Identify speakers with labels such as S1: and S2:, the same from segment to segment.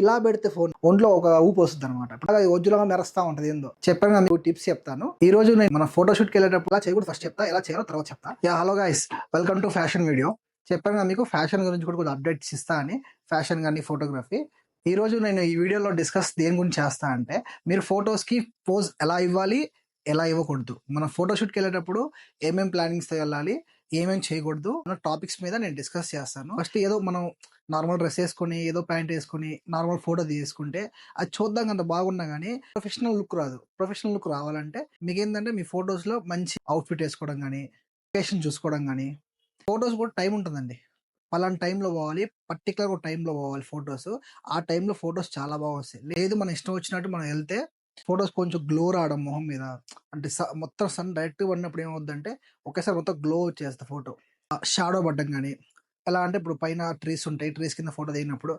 S1: ఇలా పెడితే ఫోన్ ఒంట్లో ఒక ఊపు వస్తుంది అనమాట. అది ఒజ్జులాగా మెరుస్తా ఉంటది ఏందో. చెప్పాను మీకు టిప్స్ చెప్తాను. ఈ రోజు నేను మన ఫోటోషూట్కి వెళ్ళేటప్పుడు ఎలా చేయకూడదు ఫస్ట్ చెప్తా, ఎలా చేయాలో తర్వాత చెప్తా. Hello guys, welcome to fashion video. చెప్పాను కదా మీకు ఫ్యాషన్ గురించి కూడా కొంచెం అప్డేట్స్ ఇస్తా అని, ఫ్యాషన్ కానీ ఫోటోగ్రఫీ. ఈ రోజు నేను ఈ వీడియోలో డిస్కస్ దేని గురించి చేస్తా అంటే, మీరు ఫొటోస్ కి పోజ్ ఎలా ఇవ్వాలి, ఎలా ఇవ్వకూడదు, మన ఫోటోషూట్కి వెళ్ళేటప్పుడు ఏమేం ప్లానింగ్స్ తో వెళ్ళాలి, ఏమేం చేయకూడదు అన్న టాపిక్స్ మీద నేను డిస్కస్ చేస్తాను. ఫస్ట్ ఏదో మనం నార్మల్ డ్రెస్ వేసుకొని ఏదో ప్యాంట్ వేసుకొని నార్మల్ ఫోటో తీసుకుంటే అది చూద్దాం అంత బాగున్నా కానీ ప్రొఫెషనల్ లుక్ రాదు. ప్రొఫెషనల్ లుక్ రావాలంటే మీకు ఏంటంటే మీ ఫొటోస్ లో మంచి అవుట్ఫిట్ వేసుకోవడం కానీ, లొకేషన్ చూసుకోవడం కానీ, ఫొటోస్ కూడా టైం ఉంటుందండి. పలానా టైంలో పోవాలి, పర్టికులర్ ఒక టైంలో పోవాలి ఫొటోస్. ఆ టైంలో ఫొటోస్ చాలా బాగా వస్తాయి. లేదు మన ఇష్టం వచ్చినట్టు మనం వెళ్తే ఫొటోస్ కొంచెం గ్లో రావడం మొహం మీద, అంటే మొత్తం సన్ డైరెక్ట్ పడినప్పుడు ఏమవుద్దంటే ఒకేసారి మొత్తం గ్లో వచ్చేస్తుంది ఫోటో. షాడో పడ్డం కానీ, ఎలా అంటే ఇప్పుడు పైన ట్రీస్ ఉంటాయి, ట్రీస్ కింద ఫోటో దిగినప్పుడు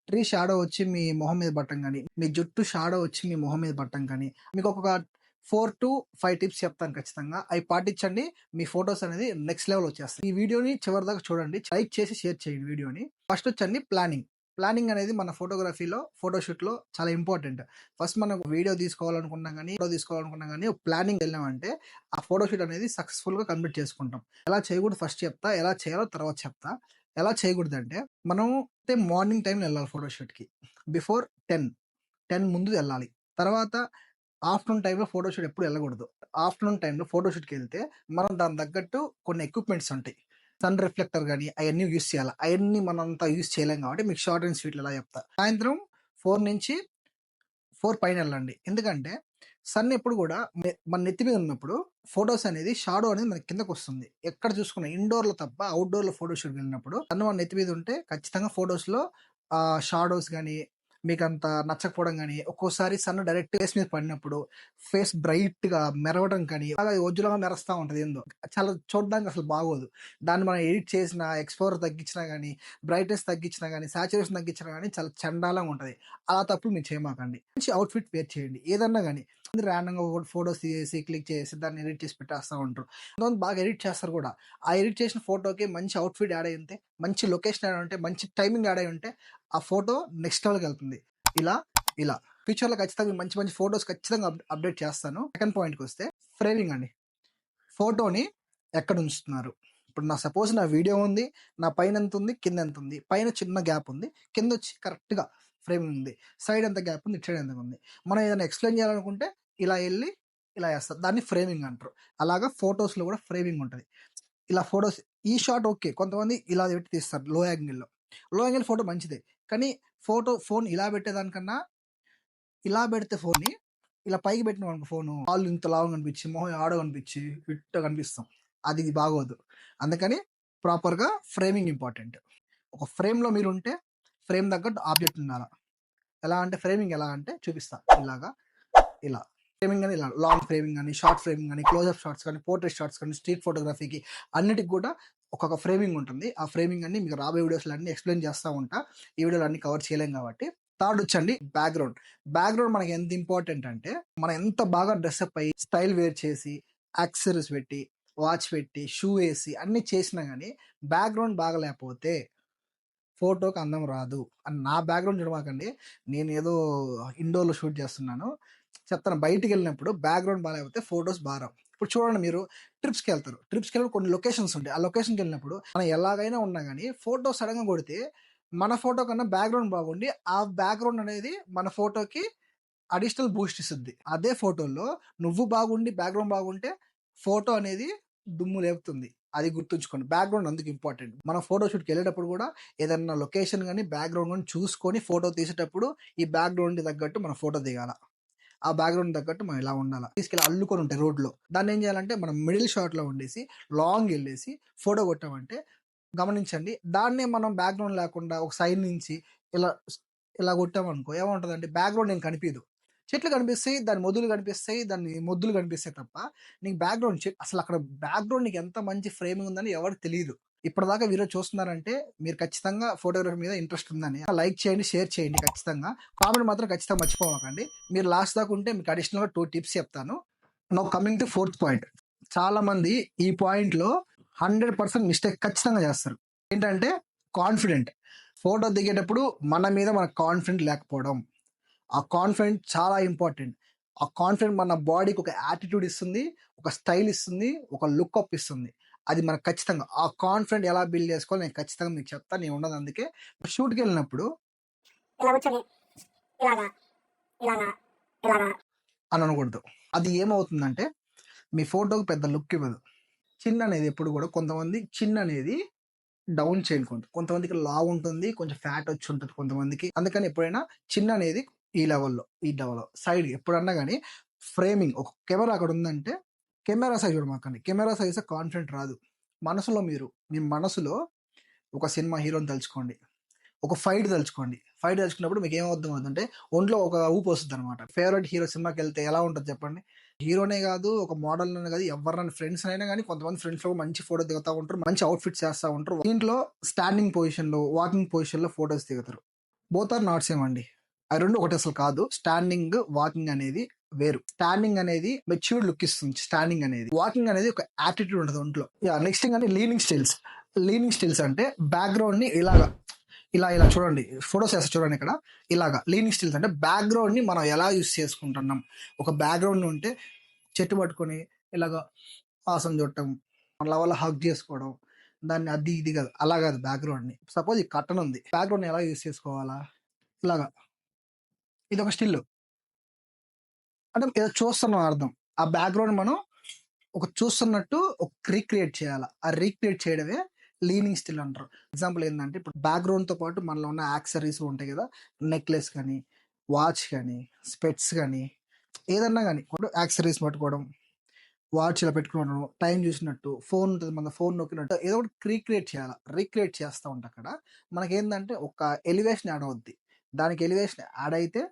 S1: ట్రీ షాడో వచ్చి మీ మొహం మీద పట్టం కానీ, మీ జుట్టు షాడో వచ్చి మీ మొహం మీద పట్టం కానీ, మీకు ఒక 4 to 5 టిప్స్ చెప్తాను ఖచ్చితంగా. అవి పాటించండి, మీ ఫొటోస్ అనేది నెక్స్ట్ లెవెల్ వచ్చేస్తాయి. ఈ వీడియోని చివరి దాకా చూడండి, లైక్ చేసి షేర్ చేయండి వీడియోని. ఫస్ట్ వచ్చండి ప్లానింగ్. ప్లానింగ్ అనేది మన ఫోటోగ్రఫీలో, ఫోటోషూట్ లో చాలా ఇంపార్టెంట్. ఫస్ట్ మనం వీడియో తీసుకోవాలనుకున్నా కానీ, ఫోటో తీసుకోవాలనుకున్నా కానీ ప్లానింగ్ వెళ్ళామంటే ఆ ఫోటోషూట్ అనేది సక్సెస్ఫుల్ గా కంప్లీట్ చేసుకుంటాం. ఎలా చేయకూడదు ఫస్ట్ చెప్తా, ఎలా చేయాలో తర్వాత చెప్తా. ఎలా చేయకూడదంటే, మనం మార్నింగ్ టైంలో వెళ్ళాలి ఫోటోషూట్కి. బిఫోర్ 10 ముందు వెళ్ళాలి. తర్వాత ఆఫ్టర్నూన్ టైంలో ఫోటోషూట్ ఎప్పుడు వెళ్ళకూడదు. ఆఫ్టర్నూన్ టైంలో ఫోటోషూట్కి వెళ్తే మనం దాని తగ్గట్టు కొన్ని ఎక్విప్మెంట్స్ ఉంటాయి. సన్ రిఫ్లెక్టర్ కానీ అవన్నీ యూస్ చేయాలి. అవన్నీ మనం అంతా యూస్ చేయలేం కాబట్టి మీకు షార్ట్ అండ్ స్వీట్లు ఎలా చెప్తా. సాయంత్రం 4 నుంచి 4 పైన వెళ్ళండి. ఎందుకంటే సన్ ఎప్పుడు కూడా మన నెత్తి మీద ఉన్నప్పుడు ఫొటోస్ అనేది షాడో అనేది మన కిందకు వస్తుంది. ఎక్కడ చూసుకున్నా ఇండోర్ లో తప్ప అవుట్డోర్ లో ఫోటోషూట్ వెళ్ళినప్పుడు సన్ మన నెత్తి మీద ఉంటే ఖచ్చితంగా ఫొటోస్ లో షాడోస్ కానీ మీకు అంత నచ్చకపోవడం కానీ, ఒక్కోసారి సన్ డైరెక్ట్ ఫేస్ మీద పడినప్పుడు ఫేస్ బ్రైట్ గా మెరవడం కానీ, బాగా ఒజ్జులాగా మెరుస్తా ఉంటది ఏందో. చాలా చూడడానికి అసలు బాగోదు. దాన్ని మనం ఎడిట్ చేసిన, ఎక్స్పోజర్ తగ్గించినా కానీ, బ్రైట్నెస్ తగ్గించినా కానీ, సాచురేషన్ తగ్గించినా కానీ చాలా చండాలంగా ఉంటది. అలా తప్పులు మీరు చేయమాకండి. మంచి అవుట్ఫిట్ వేర్ చేయండి ఏదన్నా కానీ. ర్యాండమ్ గా ఫోటోస్ తీసి క్లిక్ చేసి దాన్ని ఎడిట్ చేసి పెట్టేస్తూ ఉంటారు. కొంతమంది బాగా ఎడిట్ చేస్తారు కూడా. ఆ ఎడిట్ చేసిన ఫోటోకి మంచి అవుట్ఫిట్ యాడ్ అయి ఉంటే, మంచి లొకేషన్ యాడ్ అయి ఉంటే, మంచి టైమింగ్ యాడ్ అయి ఉంటే ఆ ఫోటో నెక్స్ట్ లెవెల్కి వెళ్తుంది. ఇలా ఇలా ఫ్యూచర్ లో ఖచ్చితంగా మంచి మంచి ఫోటోస్ ఖచ్చితంగా అప్డేట్ చేస్తాను. సెకండ్ పాయింట్కి వస్తే ఫ్రేమింగ్ అండి. ఫోటోని ఎక్కడ ఉంచుతున్నారు? ఇప్పుడు సపోజ్ నా వీడియో ఉంది, నా పైన ఎంత ఉంది, కింద ఎంత ఉంది. పైన చిన్న గ్యాప్ ఉంది, కింద వచ్చి కరెక్ట్ గా ఫ్రేమింగ్ ఉంది. సైడ్ ఎంత గ్యాప్ ఉంది, ఇటు సైడ్ ఎంత ఉంది. మనం ఏదైనా ఎక్స్ప్లెయిన్ చేయాలనుకుంటే ఇలా వెళ్ళి ఇలా వేస్తారు, దాన్ని ఫ్రేమింగ్ అంటారు. అలాగా ఫొటోస్ లో కూడా ఫ్రేమింగ్ ఉంటుంది. ఇలా ఫొటోస్ ఈ షాట్ ఓకే, కొంతమంది ఇలా పెట్టి తీస్తారు లో యాంగిల్లో. లో యాంగిల్ ఫోటో మంచిదే, కానీ ఫోన్ ఇలా పెట్టేదానికన్నా ఇలా పెడితే ఫోన్ని ఇలా పైకి పెట్టినాం అనుకో, ఫోను వాళ్ళు ఇంత లావు కనిపించి మొహం ఆడ కనిపించి ఫిట్ కనిపిస్తాం. అది బాగోదు. అందుకని ప్రాపర్గా ఫ్రేమింగ్ ఇంపార్టెంట్. ఒక ఫ్రేమ్లో మీరు ఉంటే ఫ్రేమ్ తగ్గట్టు ఆబ్జెక్ట్ ఉండాలి. ఎలా అంటే ఫ్రేమింగ్ ఎలా అంటే చూపిస్తా. ఇలాగా ఇలా ఫ్రేమింగ్ అని, ఇలా లాంగ్ ఫ్రేమింగ్ అని, షార్ట్ ఫ్రేమింగ్ అని, క్లోజ్అప్ షాట్స్ కానీ, పోర్ట్రేట్ షాట్స్ కానీ, స్ట్రీట్ ఫోటోగ్రఫీకి అన్నిటికి కూడా ఒక్కొక్క ఫ్రేమింగ్ ఉంటుంది. ఆ ఫ్రేమింగ్ అన్ని మీకు రాబోయే వీడియోస్లో అన్ని ఎక్స్ప్లెయిన్ చేస్తూ ఉంటా. ఈ వీడియోలో అన్ని కవర్ చేయలేం కాబట్టి. థర్డ్ వచ్చండి బ్యాక్గ్రౌండ్. బ్యాక్గ్రౌండ్ మనకి ఎంత ఇంపార్టెంట్ అంటే, మనం ఎంత బాగా డ్రెస్అప్ అయ్యి స్టైల్ వేర్ చేసి యాక్సెసరీస్ పెట్టి, వాచ్ పెట్టి, షూ వేసి అన్ని చేసినా కానీ బ్యాక్గ్రౌండ్ బాగా లేకపోతే ఫోటోకి అందం రాదు. అని నా బ్యాక్గ్రౌండ్ చూడమాకండి, నేను ఏదో ఇండోర్లో షూట్ చేస్తున్నాను చెప్తాను. బయటికి వెళ్ళినప్పుడు బ్యాక్గ్రౌండ్ బాగాలేకపోతే ఫొటోస్ బాగా. ఇప్పుడు చూడండి, మీరు ట్రిప్స్కి వెళ్తారు, ట్రిప్స్కి వెళ్ళిన కొన్ని లొకేషన్స్ ఉంటాయి. ఆ లొకేషన్కి వెళ్ళినప్పుడు మనం ఎలాగైనా ఉన్నా కానీ ఫోటో సడన్గా కొడితే మన ఫోటో కన్నా బ్యాక్గ్రౌండ్ బాగుండి ఆ బ్యాక్గ్రౌండ్ అనేది మన ఫోటోకి అడిషనల్ బూస్ట్ ఇస్తుంది. అదే ఫోటోలో నువ్వు బాగుండి బ్యాక్గ్రౌండ్ బాగుంటే ఫోటో అనేది దుమ్ము లేపుతుంది. అది గుర్తుంచుకోండి. బ్యాక్గ్రౌండ్ అందుకు ఇంపార్టెంట్. మనం ఫోటో షూట్కి వెళ్ళేటప్పుడు కూడా ఏదన్నా లొకేషన్ కానీ బ్యాక్గ్రౌండ్ కానీ చూసుకొని ఫోటో తీసేటప్పుడు ఈ బ్యాక్గ్రౌండ్ తగ్గట్టు మనం ఫోటో దిగాల. ఆ బ్యాక్గ్రౌండ్ తగ్గట్టు మనం ఇలా ఉండాలి. తీసుకెళ్ళి అల్లుకొని ఉంటాయి రోడ్లో, దాన్ని ఏం చేయాలంటే మనం మిడిల్ షాట్ లో ఉండేసి లాంగ్ వెళ్ళేసి ఫోటో కొట్టామంటే, గమనించండి, దాన్నే మనం బ్యాక్గ్రౌండ్ లేకుండా ఒక సైడ్ నుంచి ఇలా ఇలా కొట్టామనుకో ఏమంటుందంటే బ్యాక్గ్రౌండ్ నేను కనిపించదు. చెట్లు కనిపిస్తాయి, దాని మొద్దులు కనిపిస్తాయి, దాని మొద్దులు కనిపిస్తాయి తప్ప నీకు బ్యాక్గ్రౌండ్ అసలు అక్కడ బ్యాక్గ్రౌండ్ నీకు ఎంత మంచి ఫ్రేమింగ్ ఉందని ఎవరికి తెలియదు. ఇప్పటిదాకా వీడియో చూస్తున్నారంటే మీరు ఖచ్చితంగా ఫోటోగ్రఫీ మీద ఇంట్రెస్ట్ ఉందని. లైక్ చేయండి, షేర్ చేయండి ఖచ్చితంగా. కామెంట్ మాత్రం ఖచ్చితంగా మర్చిపోవకండి. మీరు లాస్ట్ దాకా ఉంటే మీకు అడిషనల్గా 2 టిప్స్ చెప్తాను. Now coming to fourth point. చాలా మంది ఈ పాయింట్లో 100% మిస్టేక్ ఖచ్చితంగా చేస్తారు. ఏంటంటే కాన్ఫిడెంట్. ఫోటో దిగేటప్పుడు మన మీద మన కాన్ఫిడెంట్ లేకపోవడం. ఆ కాన్ఫిడెంట్ చాలా ఇంపార్టెంట్. ఆ కాన్ఫిడెంట్ మన బాడీకి ఒక యాటిట్యూడ్ ఇస్తుంది, ఒక స్టైల్ ఇస్తుంది, ఒక లుక్ అప్ ఇస్తుంది. అది మనకు ఖచ్చితంగా ఆ కాన్ఫిడెంట్ ఎలా బిల్డ్ చేసుకోవాలో నేను ఖచ్చితంగా మీకు చెప్తాను. నేను ఉన్నది అందుకే. షూట్‌కి వెళ్ళినప్పుడు
S2: ఇలా కూర్చొని ఇలాగా ఇలాగా ఇలాగా
S1: అని అనకూడదు. అది ఏమవుతుందంటే మీ ఫోటోకి పెద్ద లుక్ ఇవ్వదు. చిన్ అనేది ఎప్పుడు కూడా కొంతమంది చిన్ అనేది డౌన్ చేయకూడదు. కొంతమందికి లావు ఉంటుంది, కొంచెం ఫ్యాట్ వచ్చి ఉంటుంది కొంతమందికి. అందుకని ఎప్పుడైనా చిన్ అనేది ఈ లెవెల్‌లో సైడ్ ఎప్పుడన్నా గాని ఫ్రేమింగ్ ఒక కెమెరా అక్కడ ఉందంటే కెమెరా సైజ్ చూడమాకండి. కెమెరా సైజ్ కాన్ఫిడెంట్ రాదు. మనసులో మీ మనసులో ఒక సినిమా హీరోని తలుచుకోండి. ఒక ఫైట్ తలుచుకోండి. ఫైట్ తలుచుకున్నప్పుడు మీకు ఏమర్థమవుతుందంటే ఒంట్లో ఒక ఊపు వస్తుందన్నమాట. ఫేవరెట్ హీరో సినిమాకెళ్తే ఎలా ఉంటది చెప్పండి? హీరోనే గాదు, ఒక మోడల్‌లోనే గాదు, ఎవరినైనా ఫ్రెండ్స్ అయినా గాని కొంతమంది ఫ్రెండ్స్‌లో మంచి ఫోటో దిగుతా ఉంటారు. మంచి అవుట్‌ఫిట్స్ చేస్తా ఉంటారు. దీంట్లో స్టాండింగ్ పొజిషన్‌లో, వాకింగ్ పొజిషన్‌లో ఫోటోస్ దిగుతారు. బోత్ ఆర్ నాట్ సేమ్ అండి. ఆ 2 ఒకటే అసలు కాదు. స్టాండింగ్, వాకింగ్ అనేది వేరు. స్టాండింగ్ అనేది మెచ్యూర్డ్ లుక్ ఇస్తుంది స్టాండింగ్ అనేది. వాకింగ్ అనేది ఒక యాటిట్యూడ్ ఉంటది ఒంట్లో. నెక్స్ట్ థింగ్ అంటే లీనింగ్ స్టిల్స్. లీనింగ్ స్టిల్స్ అంటే బ్యాక్‌గ్రౌండ్‌ని ఇలా చూడండి. ఫోటోస్ ఏస్తా చూడండి ఇక్కడ. ఇలాగా లీనింగ్ స్టిల్స్ అంటే బ్యాక్‌గ్రౌండ్‌ని మనం ఎలా యూజ్ చేసుకుంటున్నాం. ఒక బ్యాక్‌గ్రౌండ్ ఉంటే చెట్టు పట్టుకొని ఇలాగా ఆసనం చూడటం, మన లవల్ల హగ్ చేసుకోవడం. దాన్ని అది ఇది కాదు. అలా కాదు బ్యాక్‌గ్రౌండ్‌ని. సపోజ్ ఈ కర్టన్ ఉంది. బ్యాక్‌గ్రౌండ్‌ని ఎలా యూజ్ చేసుకోవాలా? ఇలాగా. ఇదొక స్టిల్. అంటే ఏదో చూస్తున్నాం అర్థం. ఆ బ్యాక్‌గ్రౌండ్ మనం ఒక చూస్తున్నట్టు ఒక రీక్రియేట్ చేయాల. ఆ రీక్రియేట్ చేయడమే లీనింగ్ స్టిల్ అంటారు. ఎగ్జాంపుల్ ఏందంటే ఇప్పుడు బ్యాక్‌గ్రౌండ్‌తో పాటు మనలో ఉన్న యాక్సెసరీస్ ఉంటాయి గదా! నెక్లెస్ గాని, వాచ్ గాని, స్పెట్స్ గాని, ఏదన్నా గాని ఇప్పుడు యాక్సెసరీస్ పట్టుకోవడం, వాచ్ ఇలా పెట్టుకోవడం, టైం చూసినట్టు, ఫోన్ ఉంటది మన ఫోన్ నొక్కినట్టు ఏదో ఒకటి రీక్రియేట్ చేయాల. రీక్రియేట్ చేస్తా ఉంటే అక్కడ మనకేందంటే ఒక ఎలివేషన్ యాడ్ అవుద్ది. దానికి ఎలివేషన్ యాడ్ అయితే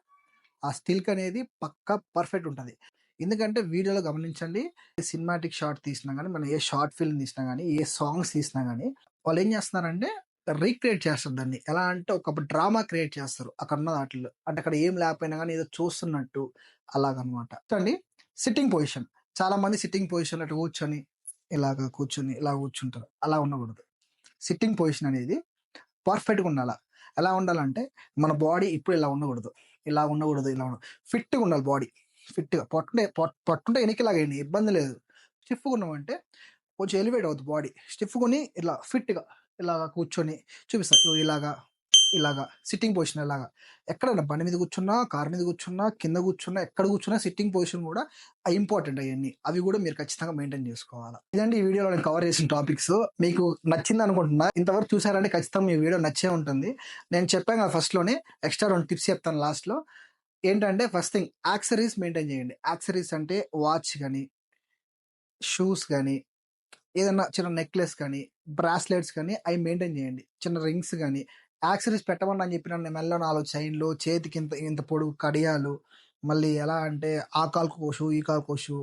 S1: ఆ స్టిల్క్ అనేది పక్కా పర్ఫెక్ట్ ఉంటది. ఎందుకంటే వీడియోలో గమనించండి. సినిమాటిక్ షాట్ తీసినా గాని, మనం ఏ షార్ట్ ఫిల్మ్ తీసినా గాని, ఏ సాంగ్స్ తీసినా గాని, వాళ్ళేం చేస్తున్నారంటే రీక్రియేట్ చేస్తారు దాన్ని. ఎలా అంటే ఒక డ్రామా క్రియేట్ చేస్తారు అక్కడున్న వాటిల్లో. అంటే అక్కడ ఏం లేకపోయినా గాని ఏదో చూస్తున్నట్టు అలాగనమాట. చూడండి సిట్టింగ్ పొజిషన్. చాలా మంది సిట్టింగ్ పొజిషన్‌లో ఇట్లా కూర్చొని, కూర్చొని, ఇలా కూర్చుంటారు. అలా ఉండకూడదు. సిట్టింగ్ పొజిషన్ అనేది పర్ఫెక్ట్‌గా ఉండాల. ఎలా ఉండాలంటే మన బాడీ ఇప్పుడు ఇలా ఉండకూడదు. ఇలా ఫిట్‌గా ఉండాలి బాడీ. ఫిట్‌గా పట్టుంటే ఎనికిలాగేయండి ఇబ్బంది లేదు. స్టిఫ్‌గా ఉన్నామంటే కొంచెం ఎలివేట్ అవుద్ది బాడీ. స్టిఫ్‌గుని ఇట్లా ఫిట్‌గా ఇలాగ కూర్చొని చూపిస్తా. ఇగో ఇలాగా సిట్టింగ్ పొజిషన్ ఇలాగా. ఎక్కడైనా బండి మీద కూర్చున్నా, కారు మీద కూర్చున్నా, కింద కూర్చున్నా, ఎక్కడ కూర్చున్నా సిట్టింగ్ పొజిషన్ గూడా ఇంపార్టెంట్ అయన్నీ. అవి గూడా మీరు ఖచ్చితంగా మెయింటైన్ జేసుకోవాల. ఇదండి ఈ వీడియోలో నేను కవర్ చేసిన టాపిక్స్. మీకు నచ్చిందనుకుంటున్నా. ఇంతవరకు చూసారంటే ఖచ్చితంగా మీ వీడియో నచ్చే ఉంటుంది. నేను చెప్పాను గదా ఫస్ట్‌లోనే ఎక్స్‌ట్రా 2 టిప్స్ చెప్తాను లాస్ట్‌లో. ఏంటంటే ఫస్ట్ థింగ్ యాక్సెసరీస్ మెయింటైన్ జేయండి. యాక్సెసరీస్ అంటే వాచ్ గాని, షూస్ గాని, ఏదన్నా చిన్న నెక్లెస్ కానీ, బ్రాస్లెట్స్ కానీ అయి మెయింటైన్ చేయండి. చిన్న రింగ్స్ గానీ, యాక్సెసరీస్ పెట్టమని నేను చెప్పిన మెడలో 4 చైన్‌లు, చేతికి ఇంత ఇంత పొడుగు కడియాలు, మళ్ళీ ఎలా అంటే ఆ కాలుకో షూ, ఈ కాలుకో షూ,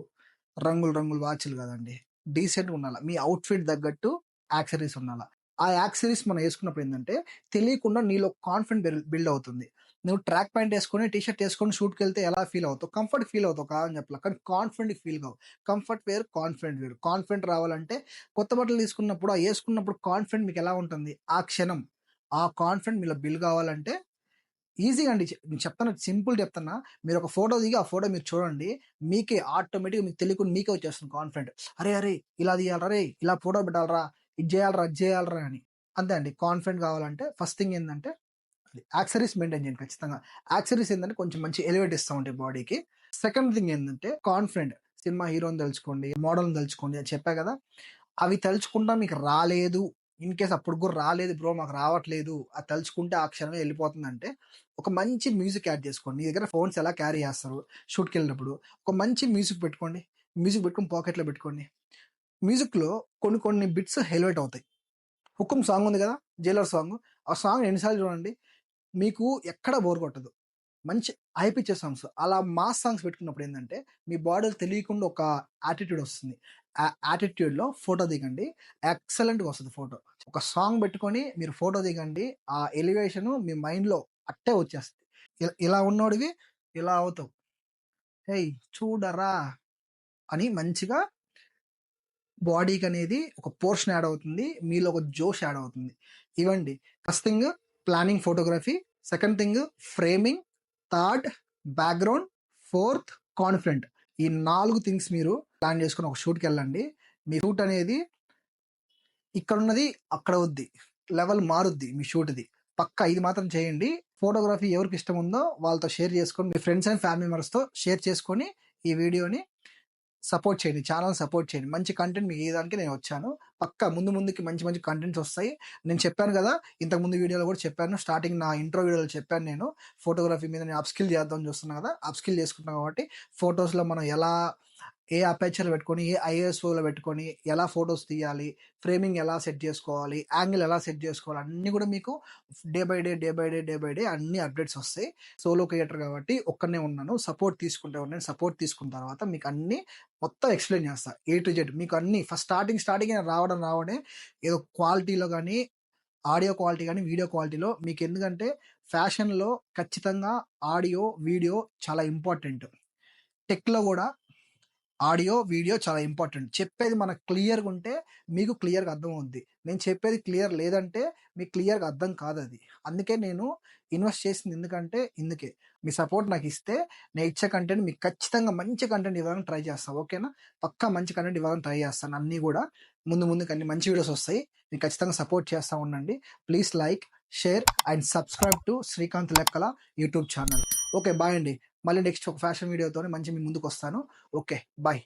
S1: రంగులు రంగులు వాచులు కాదండి. డీసెంట్‌గా ఉండాల. మీ అవుట్‌ఫిట్ తగ్గట్టు యాక్సెసరీస్ ఉండాల. ఆ యాక్సెసరీస్ మనం యేసుకున్నప్పుడు ఏందంటే, తెలియకుండా నీలో కాన్ఫిడెంట్ బిల్డ్ అవుతుంది. నువ్వు ట్రాక్ ప్యాంట్ యేసుకొని, టీ షర్ట్ యేసుకొని షూట్‌కెళ్తే ఎలా ఫీల్ అవుతావు? కంఫర్ట్ ఫీల్ అవుతావు కాదని చెప్పట్లా. కానీ కాన్ఫిడెంట్‌గా ఫీల్ కావు. కంఫర్ట్ వేరు, కాన్ఫిడెంట్ వేరు. కాన్ఫిడెంట్ రావాలంటే కొత్త బట్టలు తీసుకున్నప్పుడు, యేసుకున్నప్పుడు కాన్ఫిడెంట్ మీకెలా ఉంటుంది? ఆ క్షణం, ఆ కాన్ఫిడెంట్ మీలో బిల్డ్ కావాలంటే ఈజీగా అండి. నేను చెప్తాను సింపుల్ చెప్తున్నా. మీరొక ఫోటో దిగి, ఆ ఫోటో మీరు చూడండి. మీకే ఆటోమేటిక్‌గా మీకు తెలియకుండా మీకే వచ్చేస్తుంది కాన్ఫిడెంట్. అరే! అరే! ఇలా తీయాలిరా రేయ్! ఇలా ఫోటో పెట్టాలిరా! ఇది చేయాలిరా, అది చేయాలిరా అని. అంతే అండి. కాన్ఫిడెంట్ కావాలంటే ఫస్ట్ థింగ్ ఏందంటే యాక్సెసరీస్ మెయింటైన్ చేయండి ఖచ్చితంగా. యాక్సెసరీస్ ఏందంటే కొంచెం మంచి ఎలివేట్ ఇస్తా ఉంటాయి బాడీకి. సెకండ్ థింగ్ ఏందంటే కాన్ఫిడెంట్. సినిమా హీరోని తలుచుకోండి, మోడల్‌ని తలుచుకోండి అని చెప్పా కదా! అవి తలుచుకుంటా మీకు రాలేదు. ఇన్ కేస్ అప్పుడు కూడా రాలేదు బ్రో మాకు రావట్లేదు. అది తలుచుకుంటే ఆ క్షణమే వెళ్ళిపోతుందంటే, ఒక మంచి మ్యూజిక్ యాడ్ చేసుకోండి. మీ దగ్గర ఫోన్స్ ఎలా క్యారీ చేస్తారు షూట్‌కెళ్ళినప్పుడు, ఒక మంచి మ్యూజిక్ పెట్టుకోండి. మ్యూజిక్ పెట్టుకొని పాకెట్‌లో పెట్టుకోండి. మ్యూజిక్‌లో కొన్ని కొన్ని బిట్స్ హైలైట్ అవుతాయి. 'హుకుమ్' సాంగ్ ఉంది కదా! 'Jailer' song. ఆ సాంగ్ ఎన్ని సార్లు చూడండి మీకు ఎక్కడ బోర్ కొట్టదు. మంచి హై పిక్చర్ సాంగ్స్. అలా మాస్ సాంగ్స్ పెట్టుకున్నప్పుడు ఏందంటే, మీ బాడీలో తెలియకుండా ఒక యాటిట్యూడ్ వస్తుంది. ఆ యాటిట్యూడ్‌లో ఫోటో దిగండి. ఎక్సలెంట్‌గా వస్తది ఫోటో. ఒక సాంగ్ పెట్టుకొని మీరు ఫోటో దిగండి. ఆ ఎలివేషను మీ మైండ్‌లో అట్టే వచ్చేస్తది. ఇలా ఉన్నోడివి ఇలా అవుతావు. "హేయ్! చూడరా" అని మంచిగా బాడీకనేది ఒక పోర్షన్ యాడ్ అవుతుంది. మీలో ఒక జోష్ యాడ్ అవుతుంది. ఇవండి first thing planning photography, second thing framing, third background, fourth confident. ఈ 4 థింగ్స్ మీరు ప్లాన్ చేసుకొని ఒక షూట్‌కి వెళ్ళండి. మీ షూట్ అనేది ఇక్కడున్నది అక్కడ అవుద్ది. లెవెల్ మారుద్ది మీ షూట్‌ది. పక్కా ఇది మాత్రం చేయండి. ఫోటోగ్రఫీ ఎవరికి ఇష్టం ఉందో వాళ్ళతో షేర్ చేసుకొని, మీ ఫ్రెండ్స్ అండ్ ఫ్యామిలీ మెంబర్స్‌తో షేర్ చేసుకొని ఈ వీడియోని సపోర్ట్ చేయండి. ఛానెల్‌ని సపోర్ట్ చేయండి. మంచి కంటెంట్ మీకు ఇయ్యడానికి నేను వచ్చాను. పక్కా ముందుకి మంచి మంచి కంటెంట్స్ వస్తాయి. నేను చెప్పాను గదా! ఇంతకుముందు వీడియోలో కూడా చెప్పాను. స్టార్టింగ్ నా ఇంట్రో వీడియోలో చెప్పాను నేను. ఫోటోగ్రఫీ మీద నేను అప్‌స్కిల్ చేద్దామని చూస్తున్నా గదా! అప్‌స్కిల్ చేసుకుంటున్నా కాబట్టి ఫోటోస్‌లో మనం ఎలా ఏ అపర్చర్ పెట్టుకొని, ఏ ఐఎస్ఓలో పెట్టుకొని ఎలా ఫోటోస్ తీయాలి, ఫ్రేమింగ్ ఎలా సెట్ చేసుకోవాలి, యాంగిల్ ఎలా సెట్ చేసుకోవాలి అన్నీ కూడా మీకు డే బై డే అన్ని అప్డేట్స్ వస్తాయి. సోలో క్రియేటర్ కాబట్టి ఒక్కడినే ఉన్నాను. సపోర్ట్ తీసుకుంటా ఉన్నాను. సపోర్ట్ తీసుకున్న తర్వాత మీకు అన్నీ మొత్తం ఎక్స్‌ప్లెయిన్ చేస్తా. ఏ టు జెడ్ మీకు అన్నీ ఫస్ట్ స్టార్టింగ్ రావడే ఏదో క్వాలిటీలో గానీ, ఆడియో క్వాలిటీ గానీ, వీడియో క్వాలిటీలో మీకెందుకంటే ఫ్యాషన్‌లో ఖచ్చితంగా ఆడియో, వీడియో చాలా ఇంపార్టెంట్. టెక్‌లో గూడా ఆడియో, వీడియో చాలా ఇంపార్టెంట్. చెప్పేది మనకు క్లియర్‌గా ఉంటే మీకు క్లియర్‌గా అర్థమవుద్ది. నేను చెప్పేది క్లియర్ లేదంటే మీకు క్లియర్‌గా అర్థం కాదది. అందుకే నేను ఇన్వెస్ట్ చేసింది ఎందుకంటే ఇందుకే. మీ సపోర్ట్ నాకిస్తే నేను ఇచ్చే కంటెంట్ మీకు ఖచ్చితంగా మంచి కంటెంట్ ఇవ్వాలని ట్రై చేస్తా. ఓకేనా? పక్కా మంచి కంటెంట్ ఇవ్వాలని ట్రై చేస్తాను అన్నీ గూడా. ముందుకు అన్ని మంచి వీడియోస్ వస్తాయి. మీరు ఖచ్చితంగా సపోర్ట్ చేస్తా ఉండండి. Please like, share and subscribe to Srikanth లెక్కల యూట్యూబ్ ఛానల్. ఓకే. బాయ్ అండి. మళ్ళీ నెక్స్ట్ ఒక ఫ్యాషన్ వీడియోతోని మంచి మీ ముందుకొస్తాను. ఓకే. బాయ్.